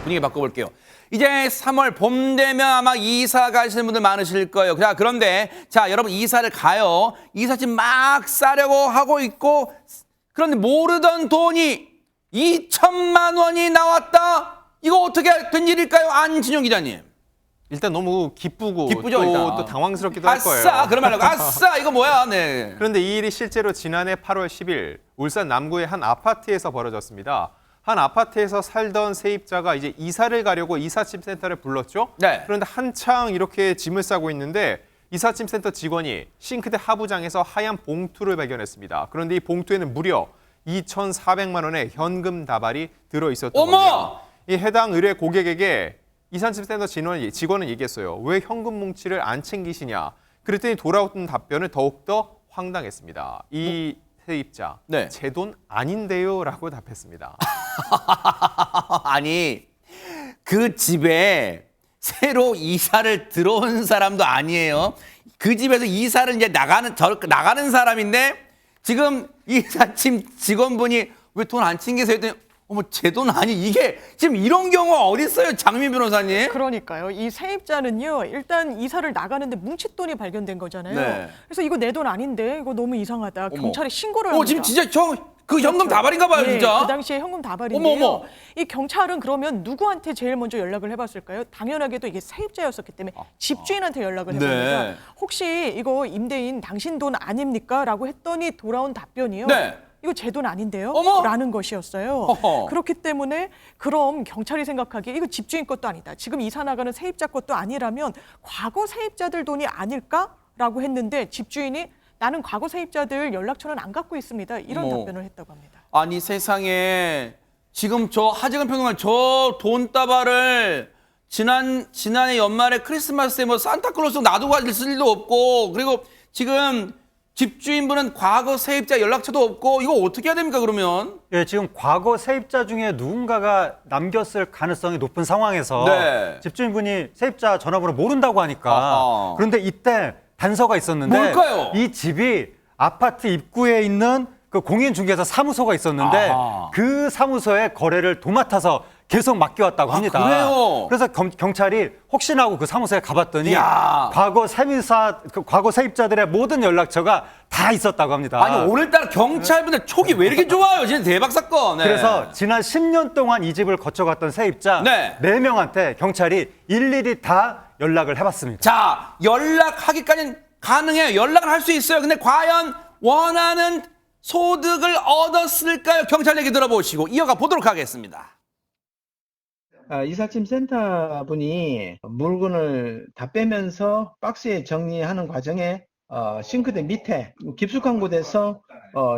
분위기 바꿔볼게요. 이제 3월 봄 되면 아마 이사 가시는 분들 많으실 거예요. 그런데 자, 여러분 이사를 가요. 이삿짐 막 싸려고 하고 있고 그런데 모르던 돈이 2천만 원이 나왔다. 이거 어떻게 된 일일까요? 안진용 기자님. 일단 너무 기쁘고 기쁘죠, 일단. 또 당황스럽기도 할 거예요. 아싸, 그런 말로 아싸, 이거 뭐야? 네. 그런데 이 일이 실제로 지난해 8월 10일 울산 남구의 한 아파트에서 벌어졌습니다. 한 아파트에서 살던 세입자가 이제 이사를 가려고 이삿짐 센터를 불렀죠. 네. 그런데 한창 이렇게 짐을 싸고 있는데 이삿짐 센터 직원이 싱크대 하부장에서 하얀 봉투를 발견했습니다. 그런데 이 봉투에는 무려 2,400만 원의 현금 다발이 들어 있었던 겁니다. 이 해당 의뢰 고객에게 이삿짐 센터 직원은 얘기했어요. 왜 현금 뭉치를 안 챙기시냐. 그랬더니 돌아온 답변을 더욱더 황당했습니다. 이 세입자, 네. 제 돈 아닌데요 라고 답했습니다. 아니, 그 집에 새로 이사를 들어온 사람도 아니에요. 그 집에서 이사를 이제 나가는 사람인데 지금 이삿짐 직원분이 왜 돈 안 챙기세요? 했더니 어머, 제 돈 아니, 이게 지금 이런 경우가 어디 있어요, 장민 변호사님? 그러니까요. 이 세입자는요, 일단 이사를 나가는데 뭉칫돈이 발견된 거잖아요. 네. 그래서 이거 내 돈 아닌데, 이거 너무 이상하다. 어머. 경찰에 신고를 합니다. 지금 진짜 그 현금 다발인가 봐요, 네, 진짜. 그 당시에 현금 다발인데요. 어머. 이 경찰은 그러면 누구한테 제일 먼저 연락을 해봤을까요? 당연하게도 이게 세입자였었기 때문에 집주인한테 연락을 해봅니다. 네. 혹시 이거 임대인 당신 돈 아닙니까? 라고 했더니 돌아온 답변이요. 네. 이거 제 돈 아닌데요? 어머! 라는 것이었어요. 어허. 그렇기 때문에 그럼 경찰이 생각하기에 이거 집주인 것도 아니다. 지금 이사 나가는 세입자 것도 아니라면 과거 세입자들 돈이 아닐까라고 했는데 집주인이 나는 과거 세입자들 연락처는 안 갖고 있습니다. 이런 어머. 답변을 했다고 합니다. 아니, 세상에 지금 저 하재근 평론가 저 돈다발을 지난해 연말에 크리스마스에 뭐 산타클로스 놔두고 있을 일도 없고 그리고 지금 집주인분은 과거 세입자 연락처도 없고 이거 어떻게 해야 됩니까 그러면? 예, 지금 과거 세입자 중에 누군가가 남겼을 가능성이 높은 상황에서 네. 집주인분이 세입자 전화번호 모른다고 하니까 아하. 그런데 이때 단서가 있었는데 뭘까요? 이 집이 아파트 입구에 있는 그 공인중개사 사무소가 있었는데 아하. 그 사무소에 거래를 도맡아서 계속 맡겨왔다고 합니다. 그래요? 그래서 경찰이 혹시나 하고 그 사무소에 가봤더니 이야. 과거 세입자들의 모든 연락처가 다 있었다고 합니다. 아니 오늘따라 경찰분들 촉이 왜 이렇게 좋아요? 진짜 대박 사건. 네. 그래서 지난 10년 동안 이 집을 거쳐갔던 세입자 네. 4명한테 경찰이 일일이 다 연락을 해봤습니다. 자, 연락하기까지는 가능해요. 연락을 할 수 있어요. 근데 과연 원하는 소득을 얻었을까요? 경찰 얘기 들어보시고 이어가 보도록 하겠습니다. 이삿짐 센터 분이 물건을 다 빼면서 박스에 정리하는 과정에 싱크대 밑에 깊숙한 곳에서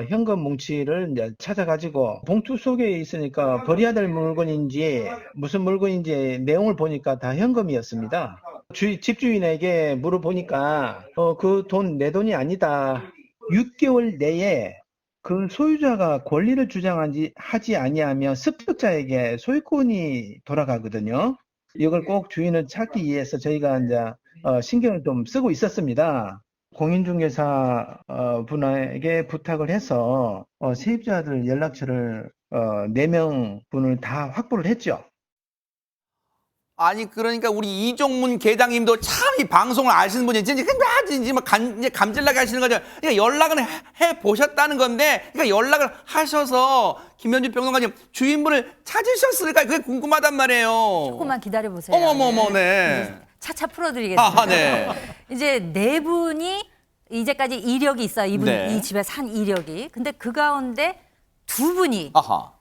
현금 뭉치를 이제 찾아가지고 봉투 속에 있으니까 버려야 될 물건인지 무슨 물건인지 내용을 보니까 다 현금이었습니다. 집주인에게 물어보니까 그 돈 내 돈이 아니다. 6개월 내에 그 소유자가 권리를 주장하지 아니하면 습득자에게 소유권이 돌아가거든요. 이걸 꼭 주인을 찾기 위해서 저희가 이제 신경을 좀 쓰고 있었습니다. 공인중개사 분에게 부탁을 해서 세입자들 연락처를 4명 분을 다 확보를 했죠. 아니 그러니까 우리 이종문 계장님도 참 이 방송을 아시는 분이 이제 감질나게 하시는 거죠. 그러니까 연락을 해 보셨다는 건데, 그러니까 연락을 하셔서 김현주 평론가님 주인분을 찾으셨을까 그게 궁금하단 말이에요. 조금만 기다려 보세요. 어머머머, 네. 차차 풀어드리겠습니다. 네. 이제 4분이 이제까지 이력이 있어요. 네. 이 집에 산 이력이. 근데 그 가운데 2분이 아하.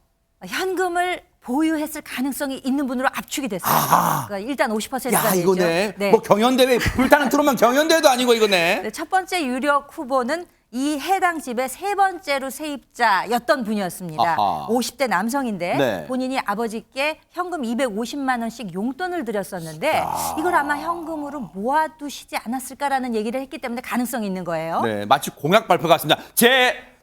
현금을 보유했을 가능성이 있는 분으로 압축이 됐어요. 아하. 그러니까 일단 50%가 야, 되죠. 이거네. 뭐 경연대회 불타는 트롯만 경연대회도 아니고 이거네. 네, 첫 번째 유력 후보는 이 해당 집의 3번째로 세입자였던 분이었습니다. 아하. 50대 남성인데 네. 본인이 아버지께 현금 250만 원씩 용돈을 드렸었는데 이걸 아마 현금으로 모아두시지 않았을까라는 얘기를 했기 때문에 가능성이 있는 거예요. 네, 마치 공약 발표 같습니다.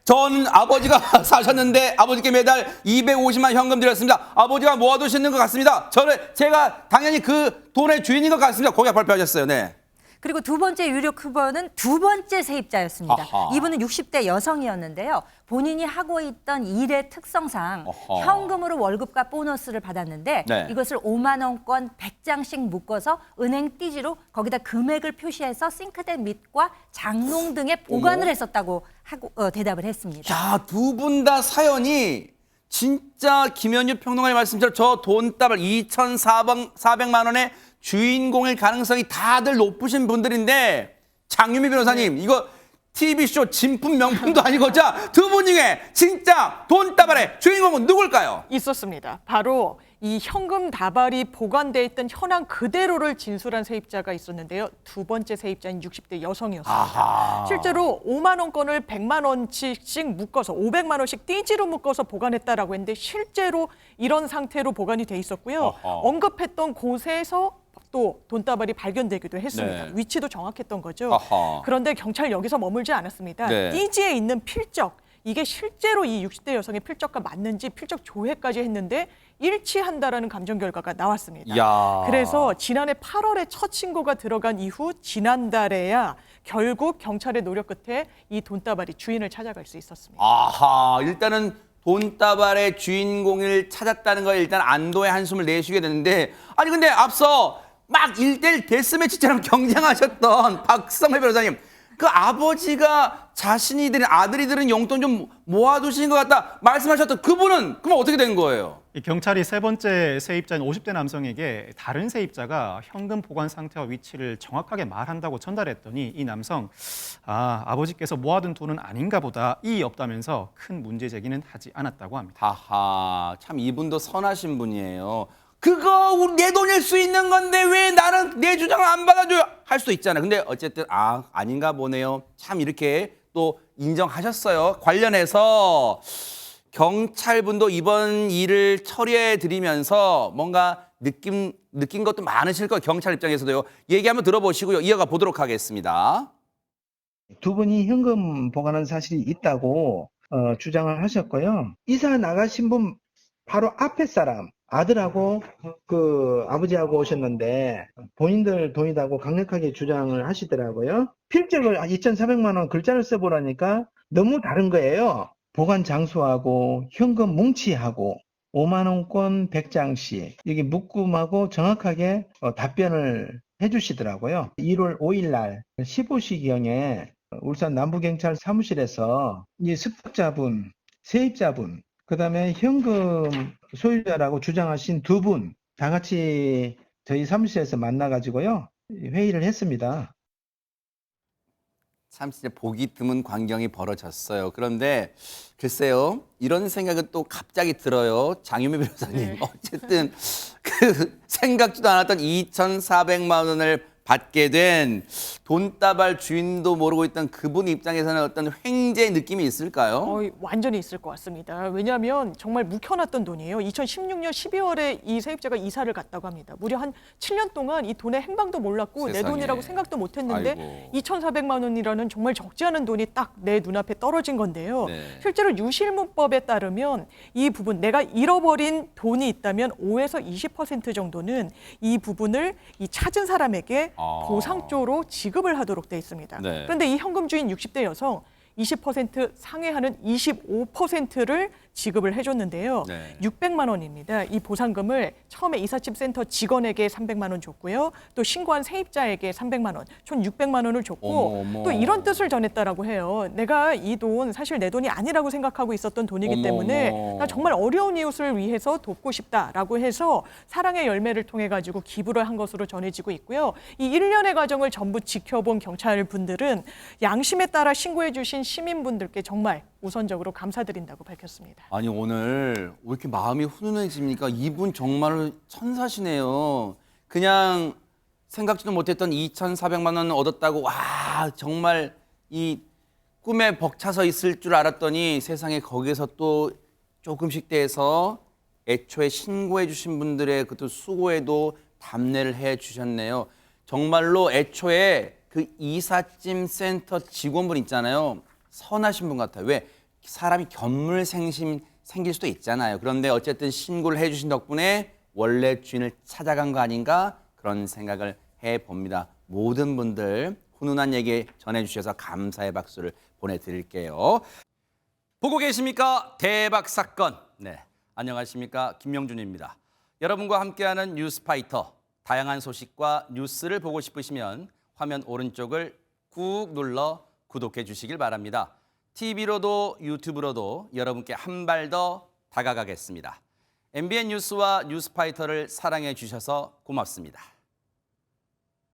전 아버지가 사셨는데 아버지께 매달 250만 현금 드렸습니다. 아버지가 모아두시는 것 같습니다. 제가 당연히 그 돈의 주인인 것 같습니다. 공약 발표하셨어요. 네. 그리고 두 번째 유력 후보는 두 번째 세입자였습니다. 아하. 이분은 60대 여성이었는데요. 본인이 하고 있던 일의 특성상 어허. 현금으로 월급과 보너스를 받았는데 네. 이것을 5만 원권 100장씩 묶어서 은행 띠지로 거기다 금액을 표시해서 싱크대 밑과 장롱 등에 보관을 했었다고 하고 대답을 했습니다. 야, 두 분 다 사연이 진짜 김현주 평론가의 말씀처럼 저 돈다발 2,400만 원의 주인공일 가능성이 다들 높으신 분들인데 장유미 변호사님 이거 TV쇼 진품 명품도 아니고 자, 두 분 중에 진짜 돈다발의 주인공은 누굴까요? 있었습니다. 바로 이 현금 다발이 보관돼 있던 현황 그대로를 진술한 세입자가 있었는데요. 두 번째 세입자인 60대 여성이었습니다. 아하. 실제로 5만 원권을 100만 원씩 묶어서 500만 원씩 띠지로 묶어서 보관했다라고 했는데 실제로 이런 상태로 보관이 돼 있었고요. 어허. 언급했던 곳에서 또 돈다발이 발견되기도 했습니다. 네. 위치도 정확했던 거죠. 어허. 그런데 경찰 여기서 머물지 않았습니다. 네. 띠지에 있는 필적, 이게 실제로 이 60대 여성의 필적과 맞는지 필적 조회까지 했는데 일치한다라는 감정 결과가 나왔습니다. 야. 그래서 지난해 8월에 첫 신고가 들어간 이후 지난달에야 결국 경찰의 노력 끝에 이 돈다발이 주인을 찾아갈 수 있었습니다. 아하, 일단은 돈다발의 주인공을 찾았다는 거에 일단 안도의 한숨을 내쉬게 되는데 아니 근데 앞서 막 1대1 데스매치처럼 경쟁하셨던 박성회 변호사님 그 아버지가 자신이 들인 아들이 들은 용돈 좀 모아두신 것 같다 말씀하셨던 그분은 그럼 어떻게 된 거예요? 이 경찰이 세 번째 세입자인 50대 남성에게 다른 세입자가 현금 보관 상태와 위치를 정확하게 말한다고 전달했더니 이 남성 아버지께서 모아둔 돈은 아닌가 보다 이의 없다면서 큰 문제 제기는 하지 않았다고 합니다. 하하, 참 이분도 선하신 분이에요. 그거 내 돈일 수 있는 건데 왜 나는 내 주장을 안 받아줘요? 할 수도 있잖아요. 근데 어쨌든 아닌가 보네요. 참 이렇게 또 인정하셨어요. 관련해서 경찰분도 이번 일을 처리해 드리면서 뭔가 느낀 것도 많으실 거예요. 경찰 입장에서도요. 얘기 한번 들어보시고요. 이어가 보도록 하겠습니다. 두 분이 현금 보관한 사실이 있다고 주장을 하셨고요. 이사 나가신 분 바로 앞에 사람 아들하고 그 아버지하고 오셨는데 본인들 돈이라고 강력하게 주장을 하시더라고요. 필적을 2,400만 원 글자를 써보라니까 너무 다른 거예요. 보관 장소하고 현금 뭉치하고 5만 원권 100장씩 여기 묶음하고 정확하게 답변을 해주시더라고요. 1월 5일 날 15시경에 울산 남부경찰 사무실에서 이 습득자분, 세입자분, 그 다음에 현금 소유자라고 주장하신 두 분 다 같이 저희 사무실에서 만나가지고요 회의를 했습니다. 참 진짜 보기 드문 광경이 벌어졌어요. 그런데 글쎄요, 이런 생각은 또 갑자기 들어요. 장유미 변호사님. 네. 어쨌든 그 생각지도 않았던 2,400만 원을 받게 된 돈다발 주인도 모르고 있던 그분 입장에서는 어떤 횡재 느낌이 있을까요? 완전히 있을 것 같습니다. 왜냐하면 정말 묵혀놨던 돈이에요. 2016년 12월에 이 세입자가 이사를 갔다고 합니다. 무려 한 7년 동안 이 돈의 행방도 몰랐고 내 세상에. 돈이라고 생각도 못했는데 아이고. 2,400만 원이라는 정말 적지 않은 돈이 딱 내 눈앞에 떨어진 건데요. 네. 실제로 유실문법에 따르면 이 부분 내가 잃어버린 돈이 있다면 5에서 20% 정도는 이 부분을 이 찾은 사람에게 보상조로 지급을 하도록 돼 있습니다. 네. 그런데 이 현금 주인 60대 여성 20% 상회하는 25%를 지급을 해줬는데요. 네. 600만 원입니다. 이 보상금을 처음에 이삿짐 센터 직원에게 300만 원 줬고요. 또 신고한 세입자에게 300만 원, 총 600만 원을 줬고 어머, 어머. 또 이런 뜻을 전했다라고 해요. 내가 이 돈 사실 내 돈이 아니라고 생각하고 있었던 돈이기 어머, 때문에 어머. 나 정말 어려운 이웃을 위해서 돕고 싶다라고 해서 사랑의 열매를 통해 가지고 기부를 한 것으로 전해지고 있고요. 이 일련의 과정을 전부 지켜본 경찰분들은 양심에 따라 신고해 주신 시민분들께 정말 우선적으로 감사드린다고 밝혔습니다. 아니 오늘 왜 이렇게 마음이 훈훈해집니까? 이분 정말 천사시네요. 그냥 생각지도 못했던 2,400만 원 얻었다고 와 정말 이 꿈에 벅차서 있을 줄 알았더니 세상에 거기에서 또 조금씩 떼서 애초에 신고해 주신 분들의 그것도 수고에도 답례를 해 주셨네요. 정말로 애초에 그 이삿짐 센터 직원분 있잖아요. 선하신 분 같아요. 왜? 사람이 견물생심 생길 수도 있잖아요. 그런데 어쨌든 신고를 해주신 덕분에 원래 주인을 찾아간 거 아닌가 그런 생각을 해봅니다. 모든 분들 훈훈한 얘기 전해주셔서 감사의 박수를 보내드릴게요. 보고 계십니까? 대박 사건. 네, 안녕하십니까? 김명준입니다. 여러분과 함께하는 뉴스파이터. 다양한 소식과 뉴스를 보고 싶으시면 화면 오른쪽을 꾹 눌러 구독해 주시길 바랍니다. TV로도 유튜브로도 여러분께 한 발 더 다가가겠습니다. MBN 뉴스와 뉴스파이터를 사랑해 주셔서 고맙습니다.